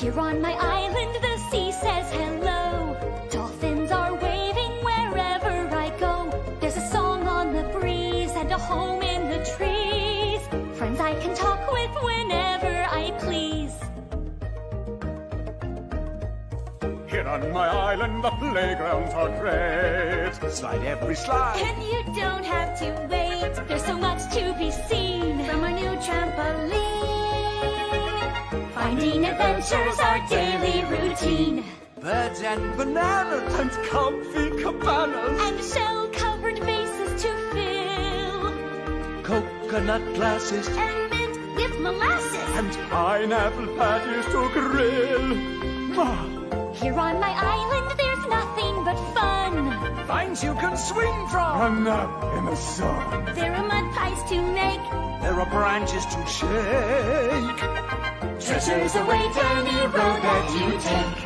Here on my island, the sea says hello. Dolphins are waving wherever I go. There's a song on the breeze and a home in the trees. Friends I can talk with whenever I please. Here on my island, the playgrounds are great. Slide every slide. And you don't have to wait. There's so much to be seen from our new trampoline. Finding adventures our daily routine. Birds and bananas and comfy cabanas. And shell-covered vases to fill. Coconut glasses And mint with molasses. and pineapple patties to grill. Here on my island, there's nothing but fun. Vines you can swing from. A nap in the sun. There are mud pies to make. There are branches to shake. Treasures await any road that you take.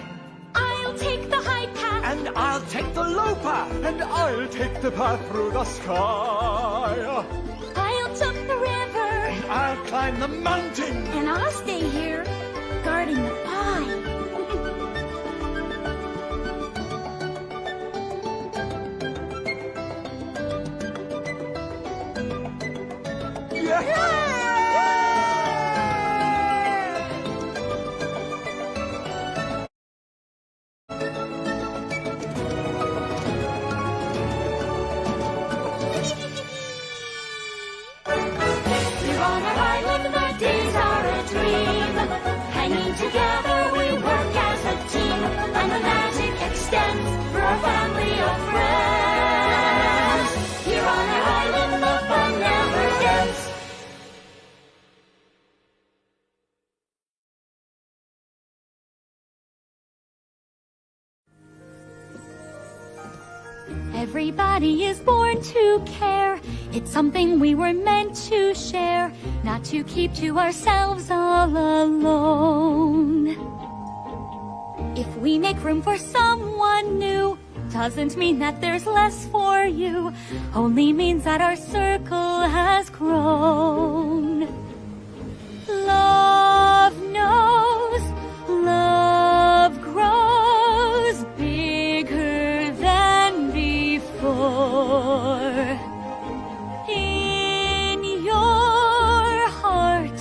I'll take the high path. And I'll take the low path. And I'll take the path through the sky. I'll jump the river. I'll climb the mountain. And I'll stay here, guarding the pie. Here on our island, the days are a dream. Hanging together, we work as a team. And the magic extends for our family of friends. Here on our island, the fun never ends. Everybody is born to care. It's something we were meant to share, not to keep to ourselves all alone. If we make room for someone new, doesn't mean that there's less for you, only means that our circle has grown. Love knows, love grows bigger than before. In your heart,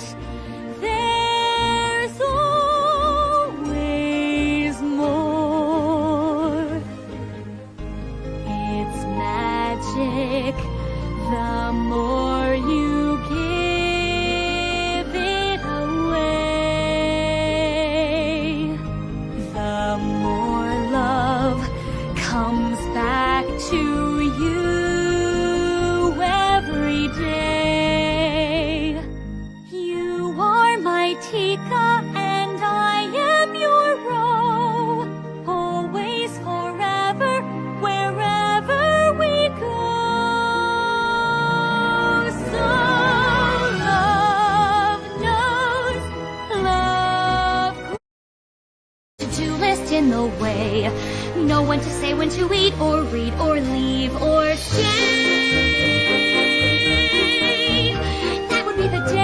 there's always more. It's magic, the more you give it away, the more love comes back to you every day. You are my Tika and I am your Ro, always, forever, wherever we go. So love knows, love to-do list in the way. Know when to say, when to eat or read or leave or stay. That would be the day.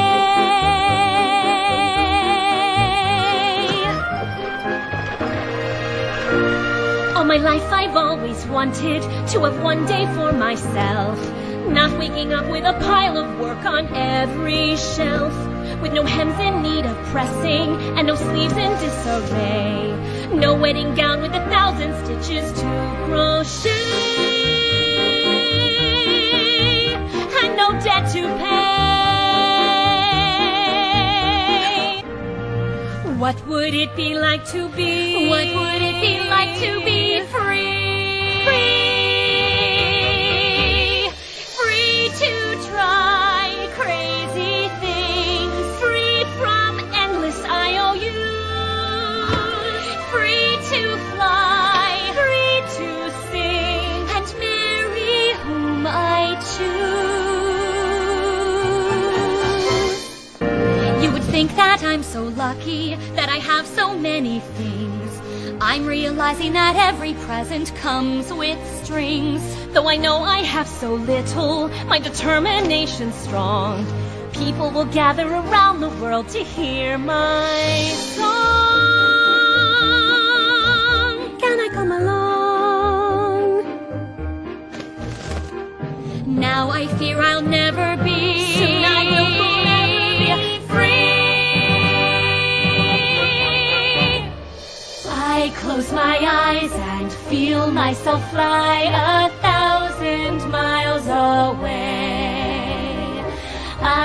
All my life I've always wanted to have one day for myself. Not waking up with a pile of work on every shelf. With no hems in need of pressing and no sleeves in disarray. No wedding gown with 1,000 stitches to crochet. And no debt to pay. What would it be like to be? What would it be like to be free? Free. Free to try crazy things. Free from endless IOUs. Free to fly. Free to sing. And marry whom I choose. You would think that I'm so lucky that I have so many things. I'm realizing that every present comes with strings. Though I know I have so little, my determination's strong. People will gather around the world to hear my song. now I fear I'll never be. Soon I will forever be free. I close my eyes and feel myself fly 1,000 miles away.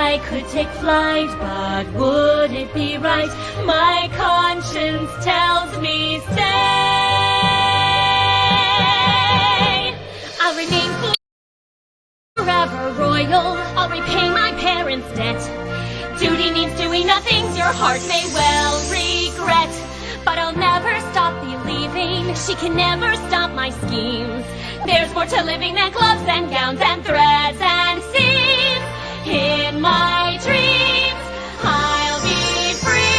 I could take flight, but would it be right? My conscience tells me stay. I'll remain forever royal. I'll repay my parents' debt. Duty means doing nothing your heart may well regret. But I'll never stop believing. She can never stop my schemes. There's more to living than gloves and gowns and threads and seams. In my dreams, I'll be free.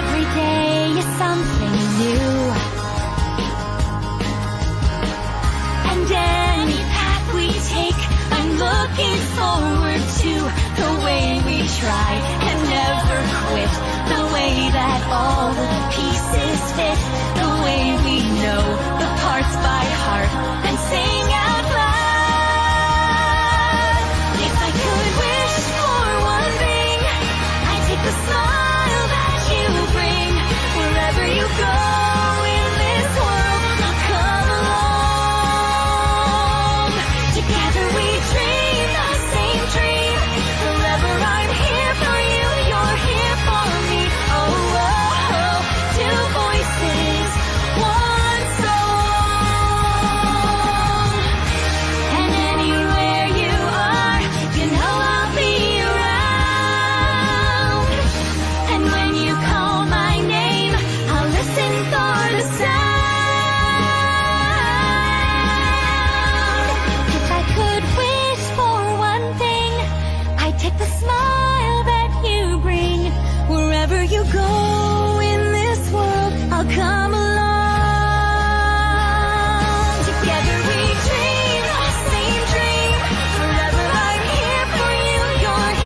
Every day is something new. And any path we take, I'm looking forward to the way we try and never quit. The way that all the pieces fit. The way we know the parts by heart and sing out loud. If I could wish for one thing, I'd take the smile that you bring wherever you go.